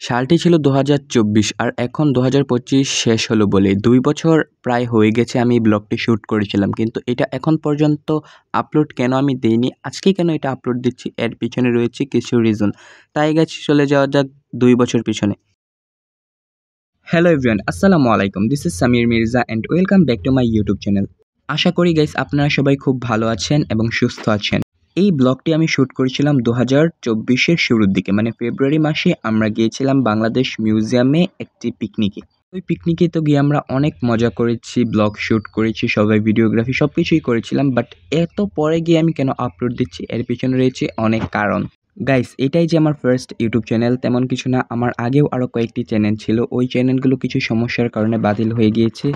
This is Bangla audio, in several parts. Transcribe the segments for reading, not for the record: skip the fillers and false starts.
সালটি ছিল ২০২৪ আর এখন ২০২৫ শেষ হলো বলে ২ বছর প্রায় হয়ে গেছে আমি এই ব্লগটি শ্যুট করেছিলাম। কিন্তু এটা এখন পর্যন্ত আপলোড কেন আমি দেইনি, আজকে কেন এটা আপলোড দিচ্ছি, এর পিছনে রয়েছে কিছু রিজন। তাই গাইস চলে যাওয়া যাক ২ বছর পিছনে। হ্যালো এভরিওয়ান, আসসালামু আলাইকুম। This is Samir Mirza and welcome back to my YouTube channel. আশা করি গাইস আপনারা সবাই খুব ভালো আছেন এবং সুস্থ আছেন। এই ব্লগটি আমি শ্যুট করেছিলাম ২০২৪-এর শুরুর দিকে, মানে ফেব্রুয়ারি মাসে আমরা গিয়েছিলাম বাংলাদেশ মিউজিয়ামে একটি পিকনিকে। ওই পিকনিকে তো গিয়ে আমরা অনেক মজা করেছি, ব্লগ শ্যুট করেছি, সবাই ভিডিওগ্রাফি সব কিছুই করেছিলাম। বাট এত পরে গিয়ে আমি কেন আপলোড দিচ্ছি, এর পিছনে রয়েছে অনেক কারণ। গাইস এটাই যে আমার ফার্স্ট ইউটিউব চ্যানেল তেমন কিছু না, আমার আগেও আরও কয়েকটি চ্যানেল ছিল, ওই চ্যানেলগুলো কিছু সমস্যার কারণে বাতিল হয়ে গিয়েছে।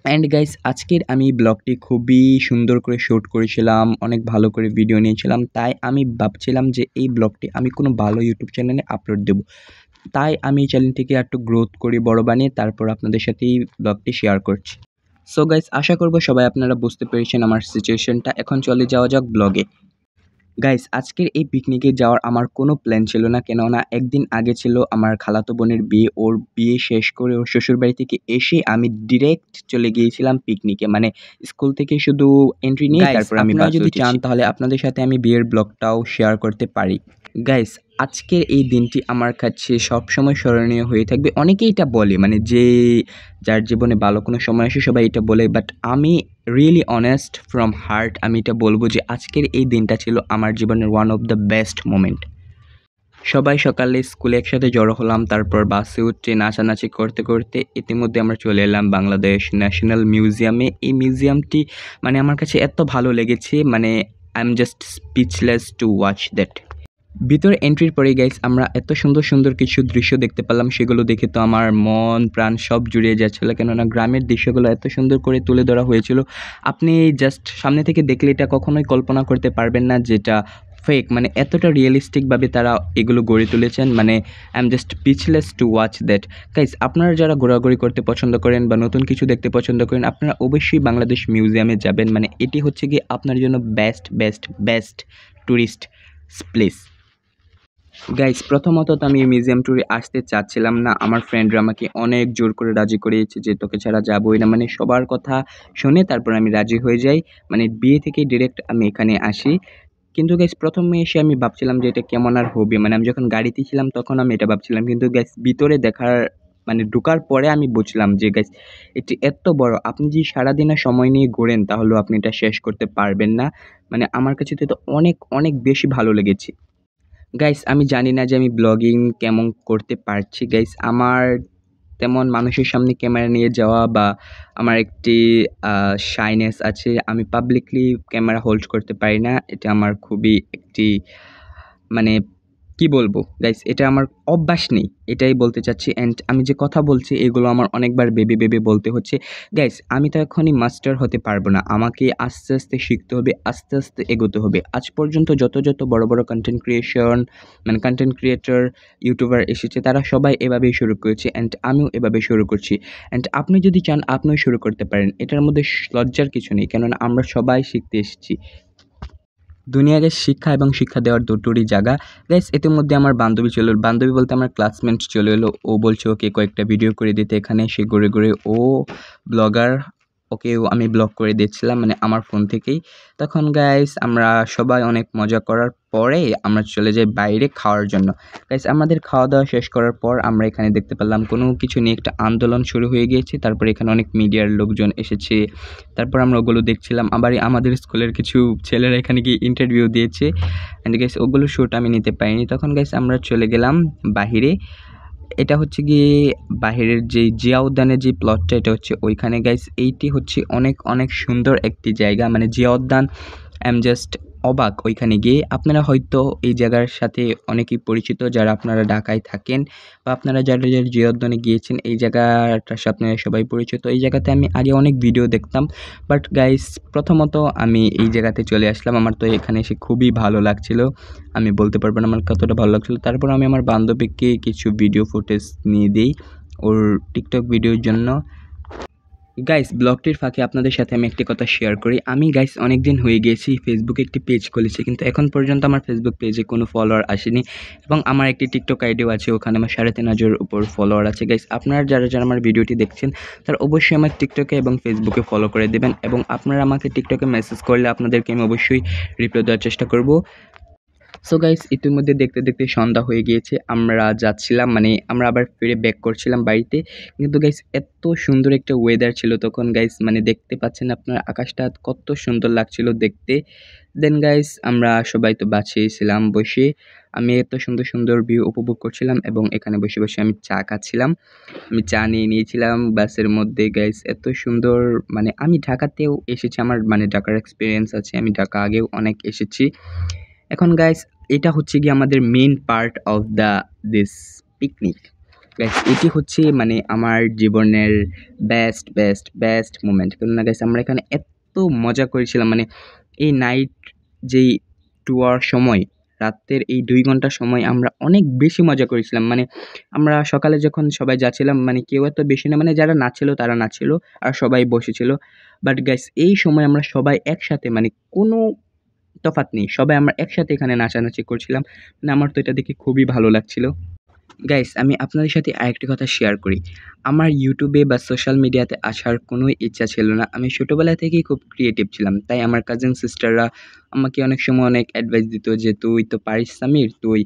অ্যান্ড গাইস আজকের আমি ব্লগটি খুবই সুন্দর করে শ্যুট করেছিলাম, অনেক ভালো করে ভিডিও নিয়েছিলাম, তাই আমি ভাবছিলাম যে এই ব্লগটি আমি কোনো ভালো ইউটিউব চ্যানেলে আপলোড দেব। তাই আমি এই চ্যানেলটিকে একটু গ্রোথ করি, বড় বানিয়ে তারপর আপনাদের সাথে এই ব্লগটি শেয়ার করছি। সো গাইস আশা করব সবাই আপনারা বুঝতে পেরেছেন আমার সিচুয়েশনটা। এখন চলে যাওয়া যাক ব্লগে। গাইস আজকের এই পিকনিকে যাওয়ার আমার কোনো প্ল্যান ছিল না, কেননা একদিন আগে ছিল আমার খালাতো বোনের বিয়ে। ওর বিয়ে শেষ করে ওর শ্বশুরবাড়ি থেকে এসে আমি ডিরেক্ট চলে গিয়েছিলাম পিকনিকে, মানে স্কুল থেকে শুধু এন্ট্রি নিয়ে তারপর আমি বাসে যদি চান তাহলে আপনাদের সাথে আমি বিয়ের ব্লগটাও শেয়ার করতে পারি। গাইস আজকের এই দিনটি আমার কাছে সবসময় স্মরণীয় হয়ে থাকবে। অনেকেই এটা বলে, মানে যে যার জীবনে ভালো কোনো সময় আসে সবাই এটা বলে, বাট আমি রিয়েলি অনেস্ট ফ্রম হার্ট আমি এটা বলবো যে আজকের এই দিনটা ছিল আমার জীবনের one of the best moment. সবাই সকালে স্কুলে একসাথে জড়ো হলাম, তারপর বাসে উঠে নাচানাচি করতে করতে ইতিমধ্যে আমরা চলে এলাম বাংলাদেশ ন্যাশনাল মিউজিয়ামে। এই মিউজিয়ামটি মানে আমার কাছে এত ভালো লেগেছে, মানে I am just speechless to watch that. ভিতরে এন্ট্রির পরে গাইস আমরা এত সুন্দর সুন্দর কিছু দৃশ্য দেখতে পেলাম, সেগুলো দেখে তো আমার মন প্রাণ সব জুড়িয়ে যাচ্ছিল, কেননা গ্রামের দৃশ্যগুলো এত সুন্দর করে তুলে ধরা হয়েছিল। আপনি জাস্ট সামনে থেকে দেখলে এটা কখনোই কল্পনা করতে পারবেন না যেটা ফেক, মানে এতটা রিয়েলিস্টিকভাবে তারা এগুলো গড়ে তুলেছেন। মানে I am just speechless to watch that. Guys আপনারা যারা ঘোরাঘুরি করতে পছন্দ করেন বা নতুন কিছু দেখতে পছন্দ করেন, আপনারা অবশ্যই বাংলাদেশ মিউজিয়ামে যাবেন। মানে এটি হচ্ছে গিয়ে আপনার জন্য best best best tourist place. Guys প্রথমত তো আমি মিউজিয়াম ট্যুরে আসতে চাচ্ছিলাম না, আমার ফ্রেন্ডরা আমাকে অনেক জোর করে রাজি করিয়েছে যে তোকে ছাড়া যাবোই না, মানে সবার কথা শুনে তারপর আমি রাজি হয়ে যাই, মানে বিয়ে থেকে ডিরেক্ট আমি এখানে আসি। কিন্তু গাইস প্রথমে এসে আমি ভাবছিলাম যে এটা কেমন আর হবে, মানে আমি যখন গাড়িতে ছিলাম তখন আমি এটা ভাবছিলাম, কিন্তু গাইস ভিতরে দেখার মানে ঢোকার পরে আমি বুঝলাম যে গাইস এটি এত বড়, আপনি যদি সারাদিনের সময় নিয়ে ঘোরেন তাহলেও আপনি এটা শেষ করতে পারবেন না। মানে আমার কাছে তো এটা অনেক অনেক বেশি ভালো লেগেছে। গাইস আমি জানি না যে আমি ব্লগিং কেমন করতে পারছি। গাইস আমার তেমন মানুষের সামনে ক্যামেরা নিয়ে যাওয়া বা আমার একটি শাইনেস আছে, আমি পাবলিকলি ক্যামেরা হোল্ড করতে পারি না। এটা আমার খুবই একটি মানে কি বলবো গাইস, এটা আমার অভ্যাস নেই, এটাই বলতে চাচ্ছি। অ্যান্ড আমি যে কথা বলছি এগুলো আমার অনেকবার ভেবে ভেবে বলতে হচ্ছে। গাইস আমি তো এখনই মাস্টার হতে পারবো না, আমাকে আস্তে আস্তে শিখতে হবে, আস্তে আস্তে এগোতে হবে। আজ পর্যন্ত যত যত বড় বড় কন্টেন্ট ক্রিয়েশন মানে কন্টেন্ট ক্রিয়েটর ইউটিউবার এসেছে তারা সবাই এভাবেই শুরু করেছে, অ্যান্ড আমিও এভাবে শুরু করছি। অ্যান্ড আপনি যদি চান আপনিও শুরু করতে পারেন, এটার মধ্যে লজ্জার কিছু নেই, কেননা আমরা সবাই শিখতে এসেছি। দুনিয়াকে শিক্ষা এবং শিক্ষা দেওয়ার দুটোরই জায়গা। গাইস ইতিমধ্যে আমার বান্ধবী চলে এলো, বান্ধবী বলতে আমার ক্লাসমেট চলে এলো। ও বলছে ওকে কয়েকটা ভিডিও করে দিতে, এখানে সে ঘুরে ঘুরে ও ব্লগার, ওকেও আমি ব্লগ করে দিচ্ছিলাম মানে আমার ফোন থেকেই। তখন গাইস আমরা সবাই অনেক মজা করার পরে আমরা চলে যাই বাইরে খাওয়ার জন্য। গাইস আমাদের খাওয়া দাওয়া শেষ করার পর আমরা এখানে দেখতে পেলাম কোনো কিছু নিয়ে একটা আন্দোলন শুরু হয়ে গিয়েছে, তারপরে এখানে অনেক মিডিয়ার লোকজন এসেছে, তারপর আমরা ওগুলো দেখছিলাম। আবার আমাদের স্কুলের কিছু ছেলেরা এখানে গিয়ে ইন্টারভিউ দিয়েছে, অ্যান্ড গাইস ওগুলো শ্যুট আমি নিতে পারিনি। তখন গাইস আমরা চলে গেলাম বাহিরে, এটা হচ্ছে গিয়ে বাহিরের যে জিয়া উদ্যানের যে প্লটটা এটা হচ্ছে ওইখানে। গাইস এইটি হচ্ছে অনেক অনেক সুন্দর একটি জায়গা, মানে জিয়া উদ্যান আই এম জাস্ট অবাক ওইখানে গিয়ে। আপনারা হয়তো এই জায়গার সাথে অনেকেই পরিচিত যারা আপনারা ঢাকায় থাকেন বা আপনারা যারা যারা জিয়া উদ্যানে গিয়েছেন, এই জায়গাটার সাথে আপনারা সবাই পরিচিত। এই জায়গাতে আমি আগে অনেক ভিডিও দেখতাম, বাট গাইস প্রথমত আমি এই জায়গাতে চলে আসলাম, আমার তো এখানে এসে খুবই ভালো লাগছিল, আমি বলতে পারবো না আমার কতটা ভালো লাগছিলো। তারপর আমি আমার বান্ধবীকে কিছু ভিডিও ফুটেজ নিয়ে দিই ওর টিকটক ভিডিওর জন্য। গাইস ব্লগটির ফাঁকে আপনাদের সাথে আমি একটি কথা শেয়ার করি। আমি গাইস অনেকদিন হয়ে গিয়েছি ফেসবুকে একটি পেজ খুলেছি, কিন্তু এখন পর্যন্ত আমার ফেসবুক পেজে কোনো ফলোয়ার আসেনি এবং আমার একটি টিকটক আইডিও আছে, ওখানে আমার 3,500-এর উপর ফলোয়ার আছে। গাইস আপনারা যারা যারা আমার ভিডিওটি দেখছেন তারা অবশ্যই আমার টিকটকে এবং ফেসবুকে ফলো করে দেবেন এবং আপনারা আমাকে টিকটকে মেসেজ করলে আপনাদেরকে আমি অবশ্যই রিপ্লাই দেওয়ার চেষ্টা করব। সো গাইস ইতিমধ্যে দেখতে দেখতে সন্ধ্যা হয়ে গিয়েছে, আমরা যাচ্ছিলাম মানে আমরা আবার ফিরে ব্যাক করছিলাম বাড়িতে। কিন্তু গাইস এত সুন্দর একটা ওয়েদার ছিল তখন গাইস, মানে দেখতে পাচ্ছেন আপনার আকাশটা কত সুন্দর লাগছিল দেখতে। দেন গাইস আমরা সবাই তো বাসেই ছিলাম বসে, আমি এত সুন্দর সুন্দর ভিউ উপভোগ করছিলাম এবং এখানে বসে বসে আমি চা খাচ্ছিলাম। আমি চা নিয়ে নিয়েছিলাম বাসের মধ্যে। গাইস এত সুন্দর, মানে আমি ঢাকাতেও এসেছি, আমার মানে ঢাকার এক্সপিরিয়েন্স আছে, আমি ঢাকা আগেও অনেক এসেছি। এখন গাইস এটা হচ্ছে গিয়ে আমাদের main part of this picnic. Guys এটি হচ্ছে মানে আমার জীবনের বেস্ট বেস্ট বেস্ট মোমেন্ট, কেননা গাইস আমরা এখানে এত মজা করেছিলাম, মানে এই নাইট যেই টুয়ার সময়, রাতের এই 2 ঘন্টা সময় আমরা অনেক বেশি মজা করেছিলাম। মানে আমরা সকালে যখন সবাই যাচ্ছিলাম, মানে কেউ এত বেশি না, মানে যারা নাচছিল তারা নাচছিল আর সবাই বসেছিল। বাট গাইস এই সময় আমরা সবাই একসাথে, মানে কোনো তফাৎ নেই, সবাই আমরা একসাথে এখানে নাচানাচি করছিলাম। মানে আমার তো এটা দেখে খুবই ভালো লাগছিল। গাইস আমি আপনাদের সাথে আরেকটি কথা শেয়ার করি। আমার ইউটিউবে বা সোশ্যাল মিডিয়াতে আসার কোনো ইচ্ছা ছিল না। আমি ছোটোবেলা থেকেই খুব ক্রিয়েটিভ ছিলাম, তাই আমার কাজিন সিস্টাররা আমাকে অনেক সময় অনেক অ্যাডভাইস দিত যে তুই তো পারিস সামির, তুই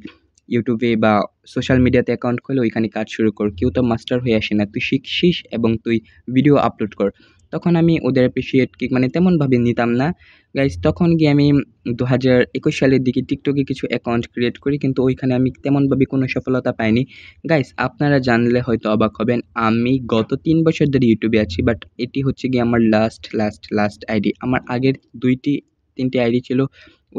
ইউটিউবে বা সোশ্যাল মিডিয়াতে অ্যাকাউন্ট খুলে ওইখানে কাজ শুরু কর, কেউ তো মাস্টার হয়ে আসে না, তুই শিখছিস এবং তুই ভিডিও আপলোড কর। তখন আমি ওদের অ্যাপ্রিসিয়েট কি মানে তেমনভাবে নিতাম না। গাইস তখন গিয়ে আমি 2021 সালের দিকে টিকটকে কিছু অ্যাকাউন্ট ক্রিয়েট করি, কিন্তু ওইখানে আমি তেমনভাবে কোনো সফলতা পাইনি। গাইস আপনারা জানলে হয়তো অবাক হবেন, আমি গত 3 বছর ধরে ইউটিউবে আছি, বাট এটি হচ্ছে গিয়ে আমার লাস্ট আইডি। আমার আগের 2টি 3টি আইডি ছিল,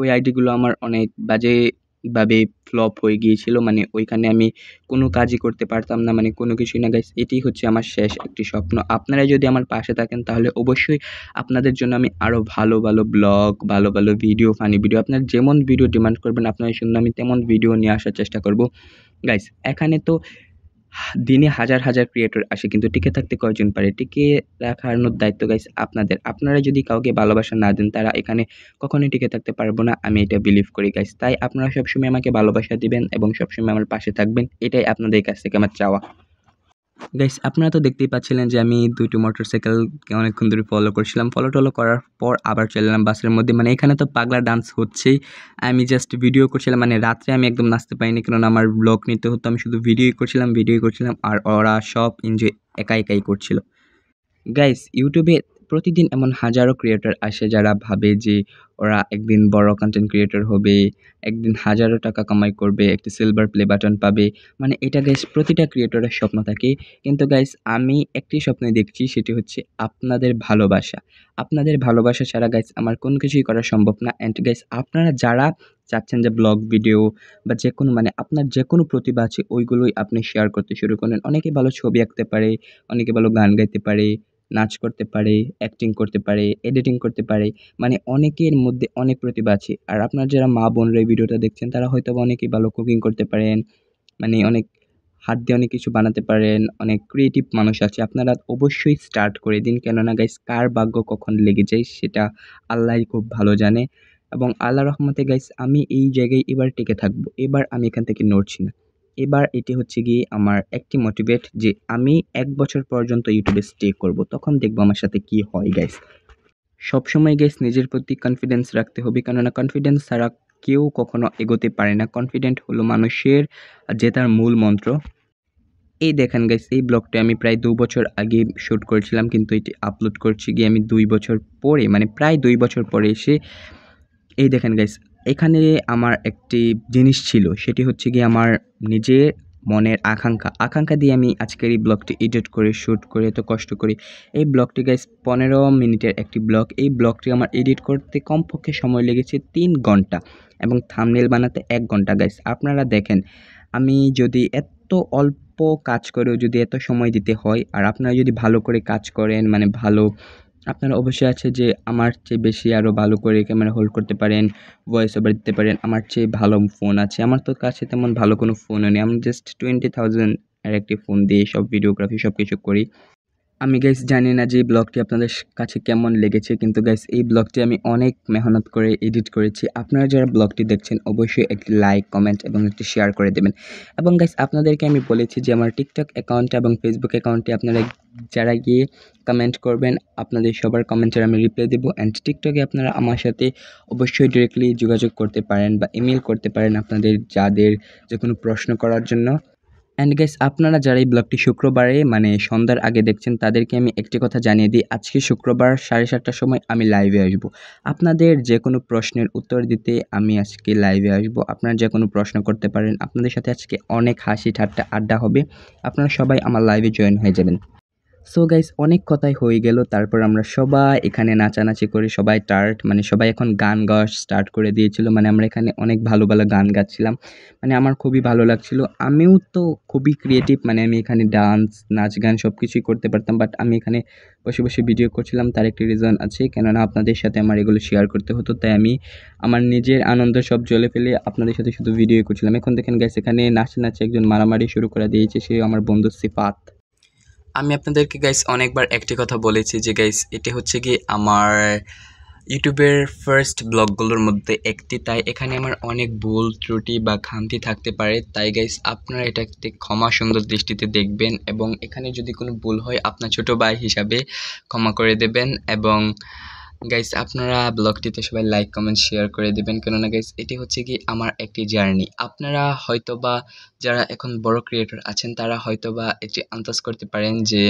ওই আইডিগুলো আমার অনেক বাজেভাবে ফ্লপ হয়ে গিয়েছিল, মানে ওইখানে আমি কোনো কাজই করতে পারতাম না, মানে কোনো কিছুই না। গাইস এটি হচ্ছে আমার শেষ একটি স্বপ্ন। আপনারা যদি আমার পাশে থাকেন তাহলে অবশ্যই আপনাদের জন্য আমি আরও ভালো ভালো ব্লগ, ভালো ভালো ভিডিও, ফানি ভিডিও, আপনার যেমন ভিডিও ডিমান্ড করবেন আপনাদের জন্য আমি তেমন ভিডিও নিয়ে আসার চেষ্টা করব। গাইস এখানে তো দিনে হাজার হাজার ক্রিয়েটর আসে, কিন্তু টিকে থাকতে কয়জন পারে? টিকে রাখানোর দায়িত্ব গাইস আপনাদের। আপনারা যদি কাউকে ভালোবাসা না দেন তারা এখানে কখনোই টিকে থাকতে পারবো না, আমি এটা বিলিভ করি গাইস। তাই আপনারা সবসময় আমাকে ভালোবাসা দিবেন এবং সবসময় আমার পাশে থাকবেন, এটাই আপনাদের কাছ থেকে আমার চাওয়া। গাইস আপনারা তো দেখতেই পাচ্ছিলেন যে আমি 2টি মোটরসাইকেলকে অনেকক্ষণ ধরে ফলো করছিলাম। ফলো করার পর আবার চলে এলাম বাসের মধ্যে। মানে এখানে তো পাগলা ডান্স হচ্ছেই। আমি জাস্ট ভিডিও করছিলাম, মানে রাত্রে আমি একদম নাচতে পারিনি, কারণ আমার ব্লগ নিতে হতো। আমি শুধু ভিডিওই করছিলাম আর ওরা সব এনজয় একাই করছিল। গাইস ইউটিউবে প্রতিদিন এমন হাজারো ক্রিয়েটর আসে যারা ভাবে যে ওরা একদিন বড় কন্টেন্ট ক্রিয়েটর হবে, একদিন হাজারো টাকা কামাই করবে, একটা সিলভার প্লে বাটন পাবে। মানে এটা গাইস প্রতিটা ক্রিয়েটরের স্বপ্ন থাকে, কিন্তু গাইস আমি একটি স্বপ্নই দেখছি, সেটি হচ্ছে আপনাদের ভালোবাসা। আপনাদের ভালোবাসা ছাড়া গাইস আমার কোনো কিছুই করা সম্ভব না। অ্যান্ড গাইস আপনারা যারা চাচ্ছেন যে ব্লগ ভিডিও বা যেকোনো, মানে আপনার যেকোনো প্রতিভা আছে ওইগুলোই আপনি শেয়ার করতে শুরু করেন। অনেকে ভালো ছবি আঁকতে পারে, অনেকে ভালো গান গাইতে পারে, নাচ করতে পারে, অ্যাক্টিং করতে পারে, এডিটিং করতে পারে। মানে অনেকের মধ্যে অনেক প্রতিভা আছে। আর আপনার যারা মা-বোনরা এই ভিডিওটা দেখছেন তারা হয়তোবা অনেকেই ভালো কুকিং করতে পারেন। মানে অনেক হাত দিয়ে অনেক কিছু বানাতে পারেন। অনেক ক্রিয়েটিভ মানুষ আছে। আপনারা অবশ্যই স্টার্ট করে দিন। কেননা গাইস কার ভাগ্য কখন লেগে যায় সেটা আল্লাহই খুব ভালো জানে। এবং আল্লাহর রহমতে গাইস আমি এই জায়গায় এবার টিকে থাকবো। এবার আমি এখান থেকে নড়ছি না। এবার এটি হচ্ছে গিয়ে আমার একটি মোটিভেট যে আমি ১ বছর পর্যন্ত ইউটিউবে স্টে করব। তখন দেখব আমার সাথে কি হয় গাইস। সবসময় গাইস নিজের প্রতি কনফিডেন্স রাখতে হবে, কেননা কনফিডেন্স ছাড়া কেউ কখনো এগোতে পারে না। কনফিডেন্ট হলো মানুষের জেতার মূল মন্ত্র। এই দেখেন গাইস এই ব্লগটা আমি প্রায় ২ বছর আগে শুট করেছিলাম, কিন্তু এটি আপলোড করছি গিয়ে আমি ২ বছর পরে, মানে প্রায় ২ বছর পরে এসে। এই দেখেন গাইস এখানে আমার একটি জিনিস ছিল, সেটি হচ্ছে গিয়ে আমার নিজের মনের আকাঙ্ক্ষা দিয়ে আমি আজকের এই ব্লগটি এডিট করে শ্যুট করে এত কষ্ট করি। এই ব্লগটি গাইস ১৫ মিনিটের একটি ব্লগ। এই ব্লগটি আমার এডিট করতে কমপক্ষে সময় লেগেছে ৩ ঘন্টা এবং থাম্বনেল বানাতে ১ ঘন্টা। গাইস আপনারা দেখেন, আমি যদি এত অল্প কাজ করেও যদি এত সময় দিতে হয়, আর আপনারা যদি ভালো করে কাজ করেন, মানে ভালো, আপনারা অবশ্যই আছে যে আমার চেয়ে বেশি আরও ভালো করে ক্যামেরা হোল্ড করতে পারেন, ভয়েস ওভার দিতে পারেন। আমার চেয়ে ভালো ফোন আছে। আমার তো কাছে তেমন ভালো কোনো ফোনও নেই। আমি জাস্ট 20,000 এর একটি ফোন দিয়ে সব ভিডিওগ্রাফি সব কিছু করি। আমি গাইস জানি না যে এই ব্লগটি আপনাদের কাছে কেমন লেগেছে, কিন্তু গাইস এই ব্লগটি আমি অনেক মেহনত করে এডিট করেছি। আপনারা যারা ব্লগটি দেখছেন অবশ্যই একটি লাইক, কমেন্ট এবং একটি শেয়ার করে দেবেন। এবং গাইস আপনাদেরকে আমি বলেছি যে আমার টিকটক অ্যাকাউন্টে এবং ফেসবুক অ্যাকাউন্টে আপনারা যারা গিয়ে কমেন্ট করবেন, আপনাদের সবার কমেন্টের আমি রিপ্লাই দেবো। অ্যান্ড টিকটকে আপনারা আমার সাথে অবশ্যই ডিরেক্টলি যোগাযোগ করতে পারেন বা ইমেল করতে পারেন আপনাদের যাদের যে কোনো প্রশ্ন করার জন্য। অ্যান্ড গাইস আপনারা যারা এই ব্লগটি শুক্রবারে মানে সন্ধ্যার আগে দেখছেন তাদেরকে আমি একটি কথা জানিয়ে দিই, আজকে শুক্রবার 7:30টার সময় আমি লাইভে আসব। আপনাদের যে কোনো প্রশ্নের উত্তর দিতে আমি আজকে লাইভে আসব। আপনারা যে কোনো প্রশ্ন করতে পারেন, আপনাদের সাথে আজকে অনেক হাসি ঠাট্টা আড্ডা হবে। আপনারা সবাই আমার লাইভে জয়েন হয়ে যাবেন। সো গাইস অনেক কথাই হয়ে গেল, তারপর আমরা সবাই এখানে নাচানাচি করে সবাই মানে সবাই এখন গান গাওয়া স্টার্ট করে দিয়েছিল। মানে আমরা এখানে অনেক ভালো ভালো গান গাচ্ছিলাম, মানে আমার খুবই ভালো লাগছিল। আমিও তো খুবই ক্রিয়েটিভ, মানে আমি এখানে ডান্স, নাচ, গান সব কিছুই করতে পারতাম, বাট আমি এখানে বসে বসে ভিডিও করছিলাম। তার একটি রিজন আছে, কেননা আপনাদের সাথে আমার এগুলো শেয়ার করতে হতো, তাই আমি আমার নিজের আনন্দ সব জ্বলে ফেলে আপনাদের সাথে শুধু ভিডিও করছিলাম। এখন দেখেন গাইস এখানে নাচতে নাচতে একজন মারামারি শুরু করে দিয়েছে, সে আমার বন্ধু সিফাত। আমি আপনাদেরকে গাইস অনেকবার একটি কথা বলেছি যে গাইস এটা হচ্ছে কি আমার ইউটিউবের ফার্স্ট ব্লগগুলোর মধ্যে একটি, তাই এখানে আমার অনেক ভুল ত্রুটি বা খামতি থাকতে পারে। তাই গাইস আপনারা এটা একটি ক্ষমা সুন্দর দৃষ্টিতে দেখবেন, এবং এখানে যদি কোনো ভুল হয় আপনার ছোট ভাই হিসাবে ক্ষমা করে দেবেন। এবং গাইস আপনারা ব্লগটিতে সবাই লাইক, কমেন্ট, শেয়ার করে দেবেন, কেননা গাইস এটি হচ্ছে কি আমার একটি জার্নি। আপনারা হয়তোবা যারা এখন বড় ক্রিয়েটর আছেন তারা হয়তোবা এটি আন্দাজ করতে পারেন যে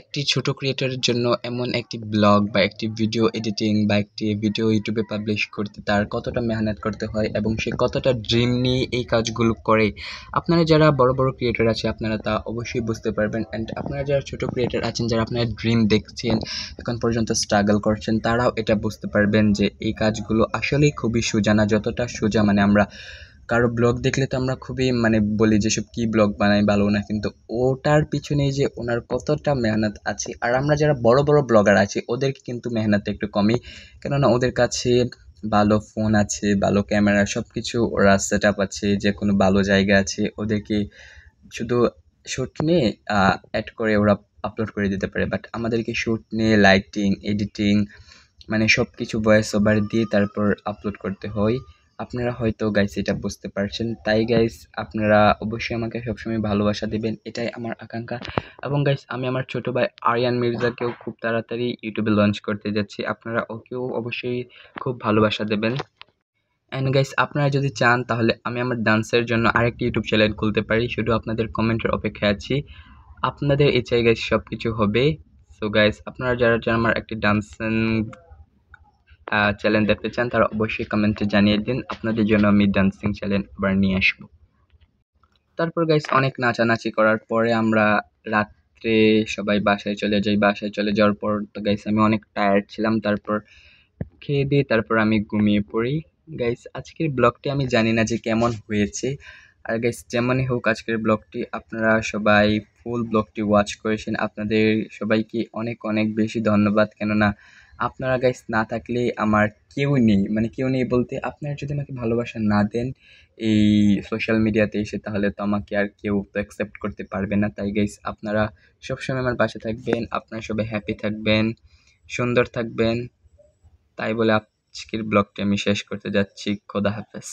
একটি ছোট ক্রিয়েটরের জন্য এমন একটি ব্লগ বা একটি ভিডিও এডিটিং বা একটি ভিডিও ইউটিউবে পাবলিশ করতে তার কতটা মেহনত করতে হয় এবং সে কতটা ড্রিম নিয়ে এই কাজগুলো করে। আপনারা যারা বড় বড় ক্রিয়েটর আছে আপনারা তা অবশ্যই বুঝতে পারবেন। অ্যান্ড আপনারা যারা ছোট ক্রিয়েটর আছেন, যারা আপনারা ড্রিম দেখছেন, এখন পর্যন্ত স্ট্রাগল করছেন, তারাও এটা বুঝতে পারবেন যে এই কাজগুলো আসলেই খুবই সোজা না। যতটা সোজা মানে আমরা কারো ব্লগ দেখলে তো আমরা খুবই মানে বলি যে সব কী ব্লগ বানায় ভালো না, কিন্তু ওটার পিছনে যে ওনার কতটা মেহনত আছে। আর আমরা যারা বড় বড় ব্লগার আছি ওদেরকে কিন্তু মেহনত একটু কমই, কেননা ওদের কাছে ভালো ফোন আছে, ভালো ক্যামেরা, সব কিছু ওরা সেট আপ আছে, যে কোনো ভালো জায়গা আছে, ওদেরকে শুধু শ্যুট নিয়ে অ্যাড করে ওরা আপলোড করে দিতে পারে। বাট আমাদেরকে শ্যুট নিয়ে লাইটিং, এডিটিং মানে সব কিছু ভয়েস ওভার দিয়ে তারপর আপলোড করতে হয়। আপনারা হয়তো গাইস এটা বুঝতে পারছেন। তাই গাইস আপনারা অবশ্যই আমাকে সবসময় ভালোবাসা দেবেন, এটাই আমার আকাঙ্ক্ষা। এবং গাইস আমি আমার ছোট ভাই আরিয়ান মির্জাকেও খুব তাড়াতাড়ি ইউটিউবে লঞ্চ করতে যাচ্ছি, আপনারা ওকেও অবশ্যই খুব ভালোবাসা দেবেন। অ্যান্ড গাইস আপনারা যদি চান তাহলে আমি আমার ডান্সের জন্য আরেকটি ইউটিউব চ্যানেল খুলতে পারি, শুধু আপনাদের কমেন্টের অপেক্ষায় আছি। আপনাদের ইচ্ছায় গাইস সব কিছু হবে। সো গাইস আপনারা যারা যারা আমার একটি ডান্স চ্যানেল দেখতে চান তারা অবশ্যই কমেন্টে জানিয়ে দিন, আপনাদের জন্য আমি ডান্সিং চ্যানেল আবার নিয়ে আসবো। তারপর গাইস অনেক নাচানাচি করার পরে আমরা রাত্রে সবাই বাসায় চলে যাই। বাসায় চলে যাওয়ার পর তো গাইস আমি অনেক টায়ার্ড ছিলাম, তারপর খেয়ে দিয়ে তারপর আমি ঘুমিয়ে পড়ি। গাইস আজকের ব্লগটি আমি জানি না যে কেমন হয়েছে, আর গাইস যেমনই হোক আজকের ব্লগটি আপনারা সবাই ফুল ব্লগটি ওয়াচ করেছেন, আপনাদের সবাইকে অনেক অনেক বেশি ধন্যবাদ। কেননা আপনারা গাইস না থাকলে আমার কেউ নেই, মানে কেউ নেই বলতে আপনারা যদি আমাকে ভালোবাসা না দেন এই সোশ্যাল মিডিয়াতে এসে, তাহলে তো আমাকে আর কেউ তো অ্যাকসেপ্ট করতে পারবে না। তাই গাইস আপনারা সবসময় আমার পাশে থাকবেন, আপনারা সবাই হ্যাপি থাকবেন, সুন্দর থাকবেন। তাই বলে আজকের ব্লগটি আমি শেষ করতে যাচ্ছি। খোদা হাফেজ।